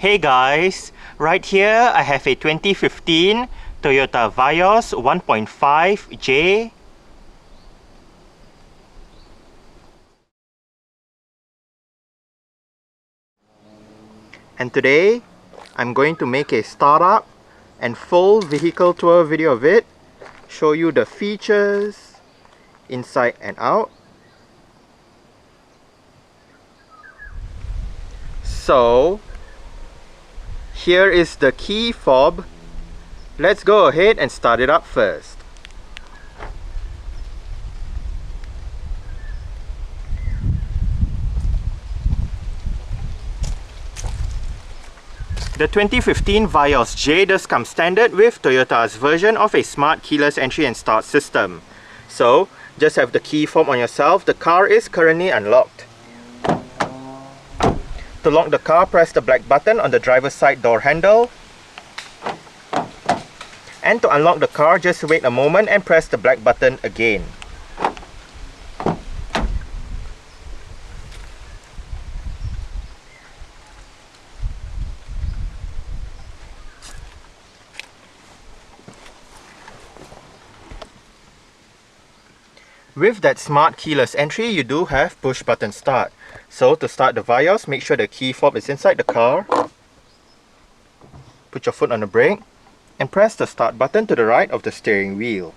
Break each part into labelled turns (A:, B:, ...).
A: Hey guys, right here I have a 2015 Toyota Vios 1.5 J. And today I'm going to make a startup and full vehicle tour video of it, show you the features inside and out. So here is the key fob. Let's go ahead and start it up first. The 2015 Vios J does come standard with Toyota's version of a smart keyless entry and start system. So just have the key fob on yourself. The car is currently unlocked. To lock the car, press the black button on the driver's side door handle. And to unlock the car, just wait a moment and press the black button again. With that smart keyless entry, you do have push button start. So to start the Vios, make sure the key fob is inside the car. Put your foot on the brake and press the start button to the right of the steering wheel.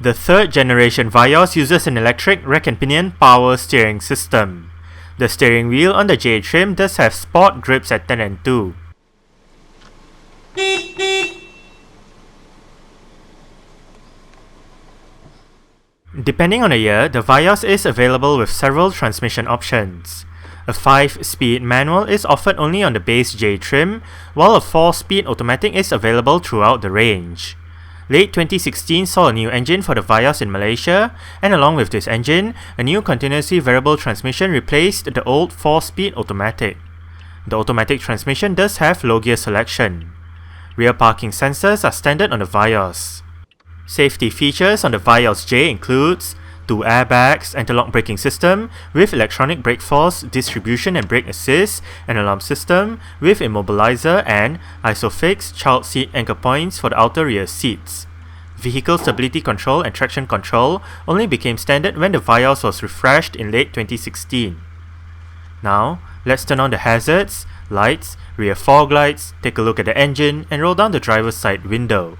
A: The third generation Vios uses an electric rack and pinion power steering system. The steering wheel on the J trim does have sport grips at 10 and 2. Depending on the year, the Vios is available with several transmission options. A 5-speed manual is offered only on the base J trim, while a 4-speed automatic is available throughout the range. Late 2016 saw a new engine for the Vios in Malaysia, and along with this engine, a new continuously variable transmission replaced the old 4-speed automatic. The automatic transmission does have low gear selection. Rear parking sensors are standard on the Vios. Safety features on the Vios J includes 2 airbags, anti-lock braking system with electronic brake force distribution and brake assist, an alarm system with immobilizer and ISOFIX child seat anchor points for the outer rear seats. Vehicle stability control and traction control only became standard when the Vios was refreshed in late 2016. Now, let's turn on the hazards, lights, rear fog lights, take a look at the engine and roll down the driver's side window.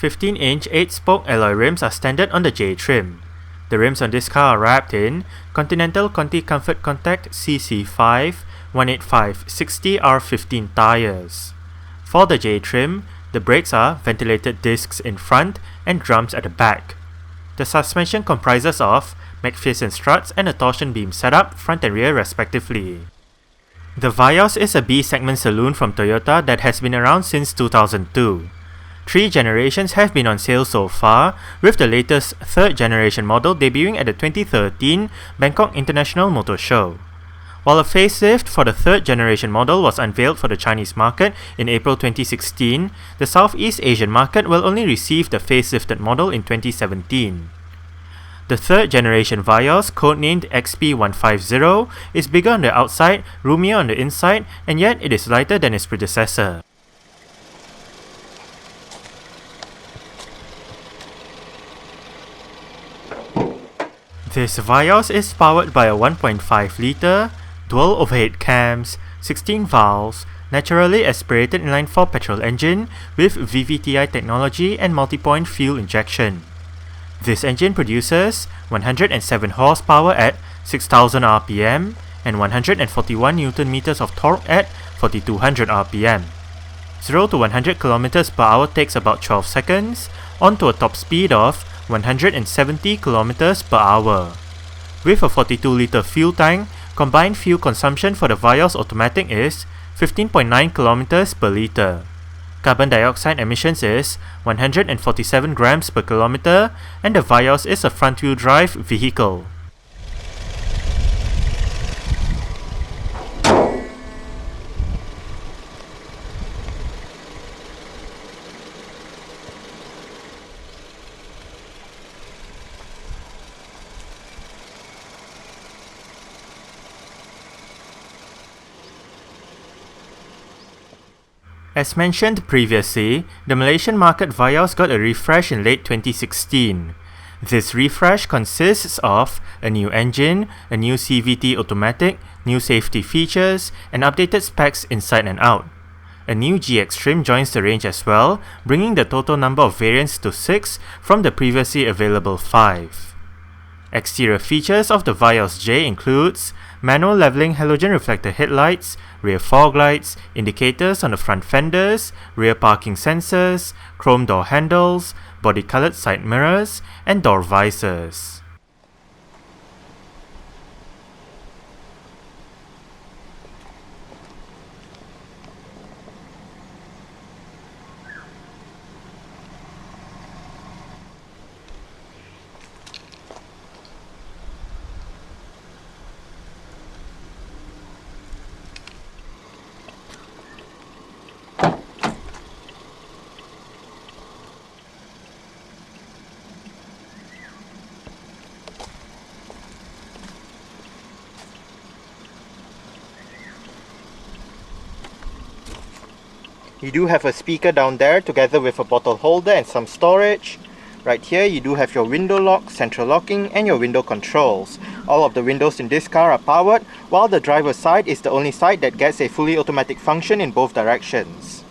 A: 15-inch 8-spoke alloy rims are standard on the J trim. The rims on this car are wrapped in Continental Conti Comfort Contact CC5 185/60 R15 tires. For the J trim, the brakes are ventilated discs in front and drums at the back. The suspension comprises of McPherson struts and a torsion beam setup front and rear respectively. The Vios is a B-segment saloon from Toyota that has been around since 2002. 3 generations have been on sale so far, with the latest 3rd generation model debuting at the 2013 Bangkok International Motor Show. While a facelift for the 3rd generation model was unveiled for the Chinese market in April 2016, the Southeast Asian market will only receive the facelifted model in 2017. The 3rd generation Vios, codenamed XP150, is bigger on the outside, roomier on the inside, and yet it is lighter than its predecessor. This Vios is powered by a 1.5 litre, dual overhead cams, 16 valves, naturally aspirated inline-4 petrol engine with VVT-i technology and multi-point fuel injection. This engine produces 107 horsepower at 6000 rpm and 141 Nm of torque at 4200 rpm. 0 to 100 km per hour takes about 12 seconds, onto a top speed of 170 km per hour. With a 42-litre fuel tank, combined fuel consumption for the Vios automatic is 15.9 km per litre. Carbon dioxide emissions is 147 grams per kilometer, and the Vios is a front-wheel drive vehicle. As mentioned previously, the Malaysian market Vios got a refresh in late 2016. This refresh consists of a new engine, a new CVT automatic, new safety features, and updated specs inside and out. A new GX trim joins the range as well, bringing the total number of variants to 6 from the previously available 5. Exterior features of the Vios J includes manual leveling halogen reflector headlights, rear fog lights, indicators on the front fenders, rear parking sensors, chrome door handles, body-colored side mirrors, and door visors. You do have a speaker down there together with a bottle holder and some storage. Right here you do have your window lock, central locking, and your window controls. All of the windows in this car are powered, while the driver's side is the only side that gets a fully automatic function in both directions.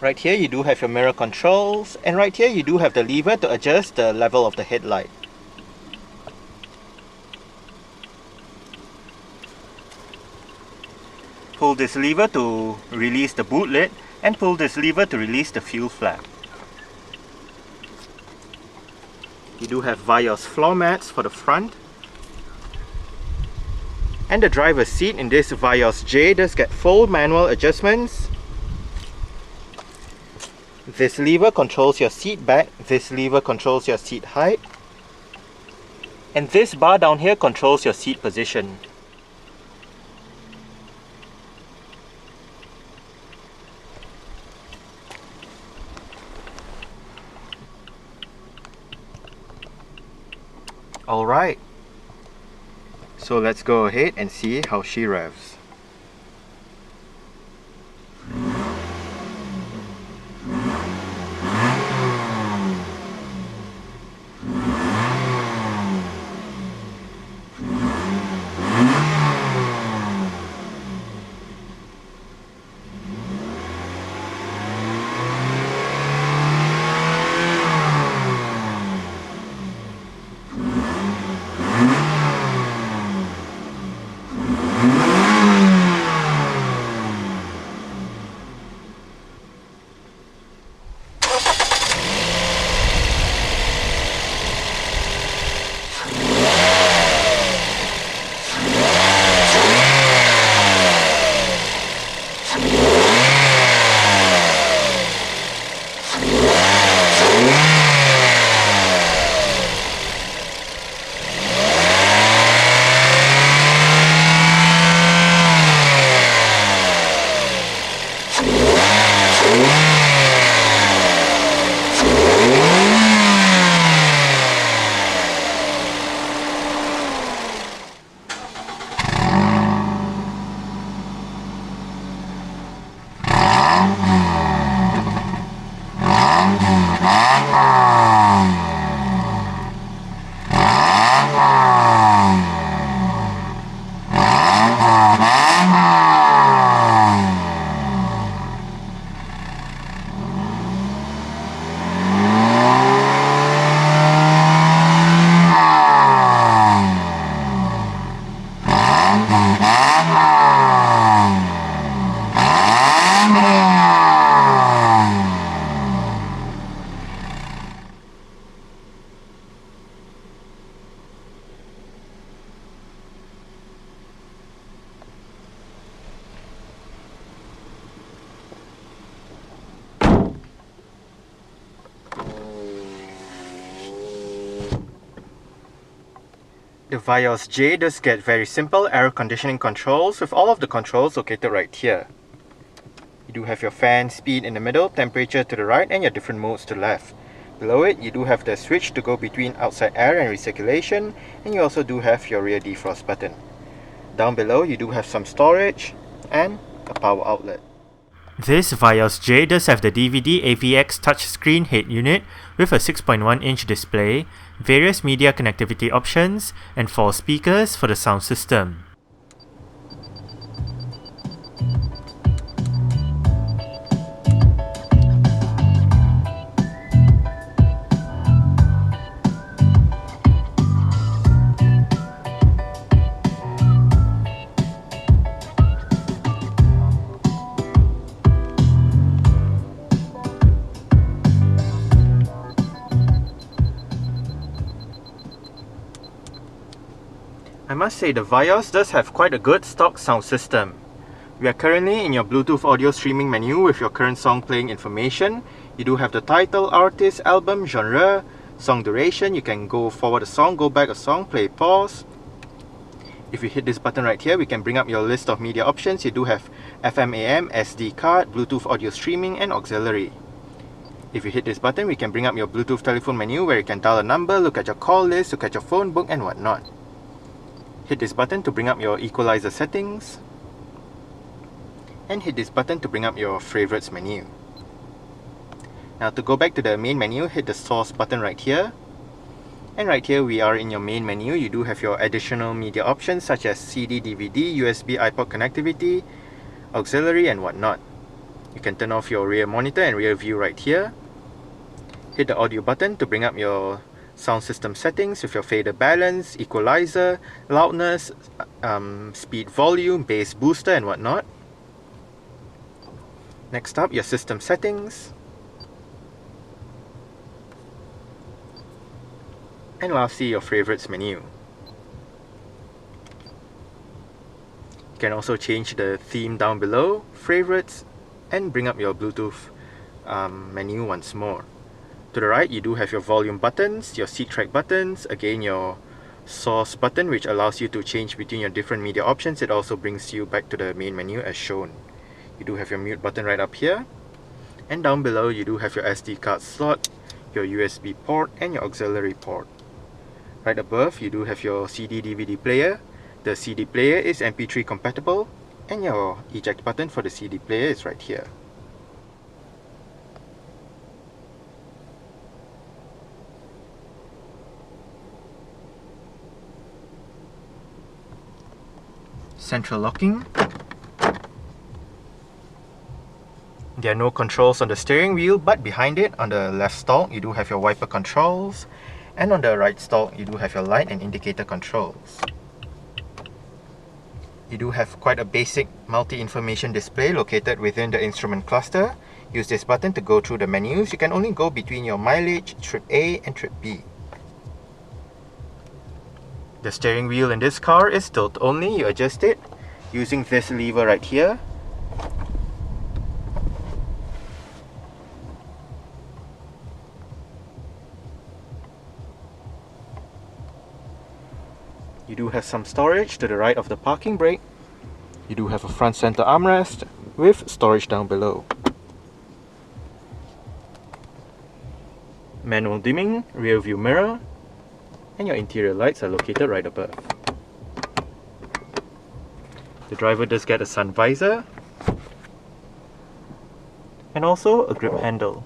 A: Right here you do have your mirror controls, and right here you do have the lever to adjust the level of the headlight. Pull this lever to release the boot lid, and pull this lever to release the fuel flap. You do have Vios floor mats for the front. And the driver's seat in this Vios J does get full manual adjustments. This lever controls your seat back, this lever controls your seat height, and this bar down here controls your seat position. Alright, so let's go ahead and see how she revs. The Vios J does get very simple air conditioning controls with all of the controls located right here. You do have your fan speed in the middle, temperature to the right, and your different modes to the left. Below it, you do have the switch to go between outside air and recirculation, and you also do have your rear defrost button. Down below, you do have some storage and a power outlet. This Vios J does have the DVD AVX touchscreen head unit with a 6.1-inch display, various media connectivity options, and 4 speakers for the sound system. I must say the Vios does have quite a good stock sound system. We are currently in your Bluetooth audio streaming menu with your current song playing information. You do have the title, artist, album, genre, song duration. You can go forward a song, go back a song, play, pause. If you hit this button right here, we can bring up your list of media options. You do have FM, AM, SD card, Bluetooth audio streaming, and auxiliary. If you hit this button, we can bring up your Bluetooth telephone menu where you can dial a number, look at your call list, look at your phone book, and whatnot. Hit this button to bring up your equalizer settings, and hit this button to bring up your favorites menu. Now to go back to the main menu, hit the source button right here, and right here we are in your main menu. You do have your additional media options such as CD, DVD, USB, iPod connectivity, auxiliary, and whatnot. You can turn off your rear monitor and rear view right here. Hit the audio button to bring up your sound system settings with your fader balance, equalizer, loudness, speed, volume, bass booster, and whatnot. Next up, your system settings. And lastly, your favorites menu. You can also change the theme down below, favorites, and bring up your Bluetooth menu once more. To the right, you do have your volume buttons, your seat track buttons, again your source button which allows you to change between your different media options. It also brings you back to the main menu as shown. You do have your mute button right up here, and down below you do have your SD card slot, your USB port, and your auxiliary port. Right above you do have your CD DVD player. The CD player is MP3 compatible, and your eject button for the CD player is right here. Central locking. There are no controls on the steering wheel, but behind it on the left stalk you do have your wiper controls, and on the right stalk you do have your light and indicator controls. You do have quite a basic multi-information display located within the instrument cluster. Use this button to go through the menus. You can only go between your mileage, trip A and trip B. The steering wheel in this car is tilt only. You adjust it using this lever right here. You do have some storage to the right of the parking brake. You do have a front center armrest with storage down below. Manual dimming, rear view mirror, and your interior lights are located right above. The driver does get a sun visor and also a grip handle.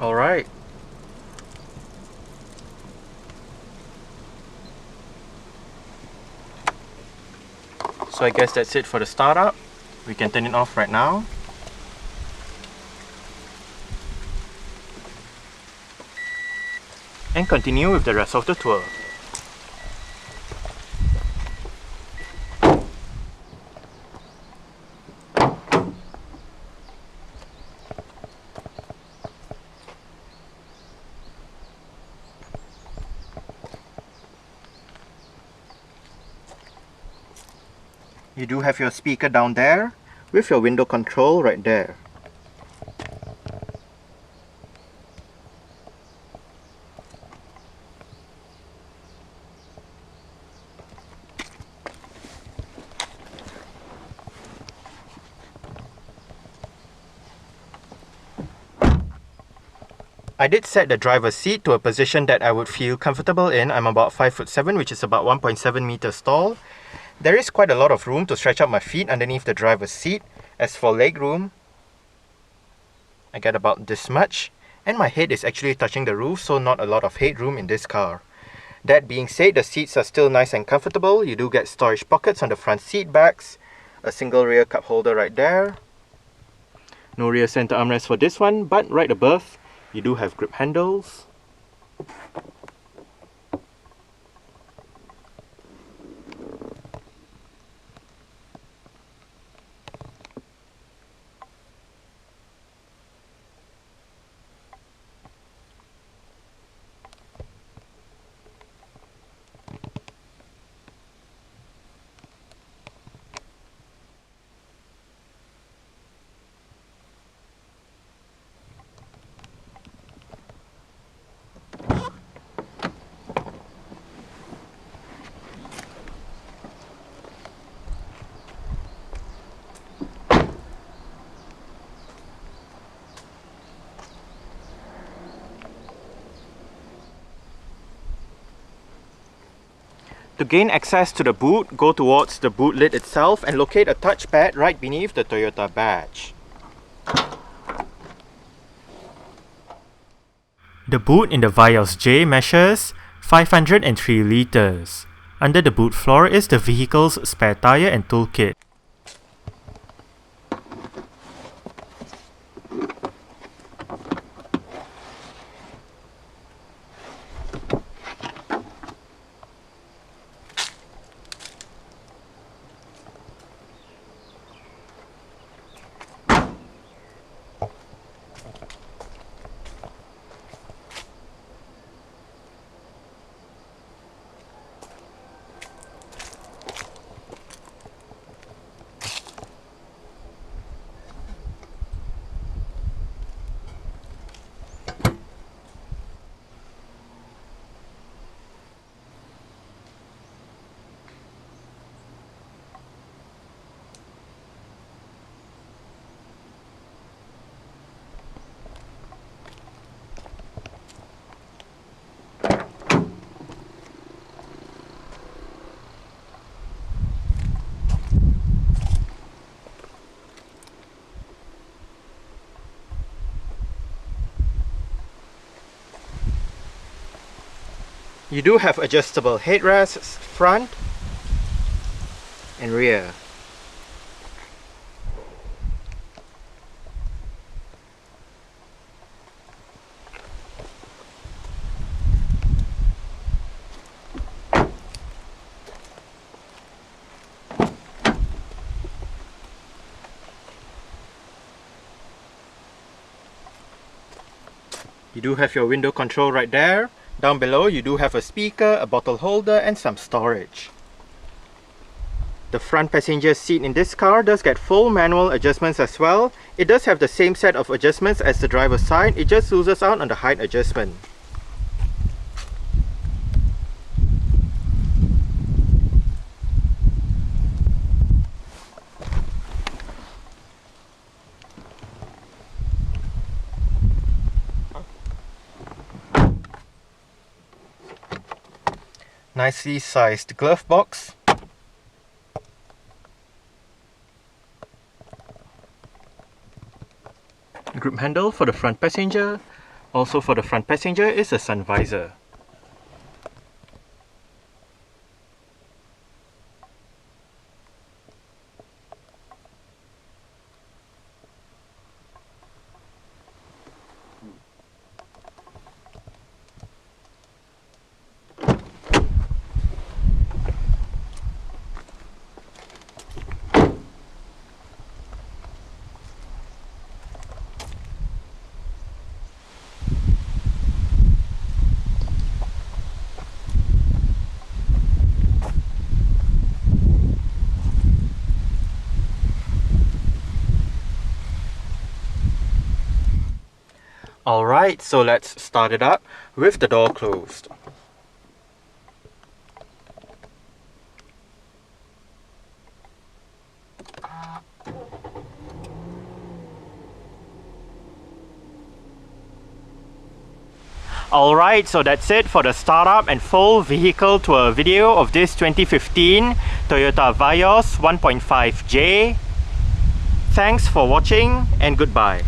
A: Alright. So I guess that's it for the startup. We can turn it off right now. And continue with the rest of the tour. You do have your speaker down there with your window control right there. I did set the driver's seat to a position that I would feel comfortable in. I'm about 5'7", which is about 1.7 meters tall. There is quite a lot of room to stretch out my feet underneath the driver's seat. As for leg room, I get about this much, and my head is actually touching the roof, so not a lot of headroom in this car. That being said, the seats are still nice and comfortable. You do get storage pockets on the front seat backs, a single rear cup holder right there. No rear center armrest for this one, but right above, you do have grip handles. To gain access to the boot, go towards the boot lid itself and locate a touchpad right beneath the Toyota badge. The boot in the Vios J measures 503 litres. Under the boot floor is the vehicle's spare tyre and toolkit. You do have adjustable headrests front and rear. You do have your window control right there. Down below you do have a speaker, a bottle holder and some storage. The front passenger seat in this car does get full manual adjustments as well. It does have the same set of adjustments as the driver's side, it just loses out on the height adjustment. Nicely sized glove box. Grip handle for the front passenger. Also for the front passenger is a sun visor. Alright, so let's start it up with the door closed. Alright, so that's it for the startup and full vehicle tour video of this 2015 Toyota Vios 1.5J. Thanks for watching and goodbye.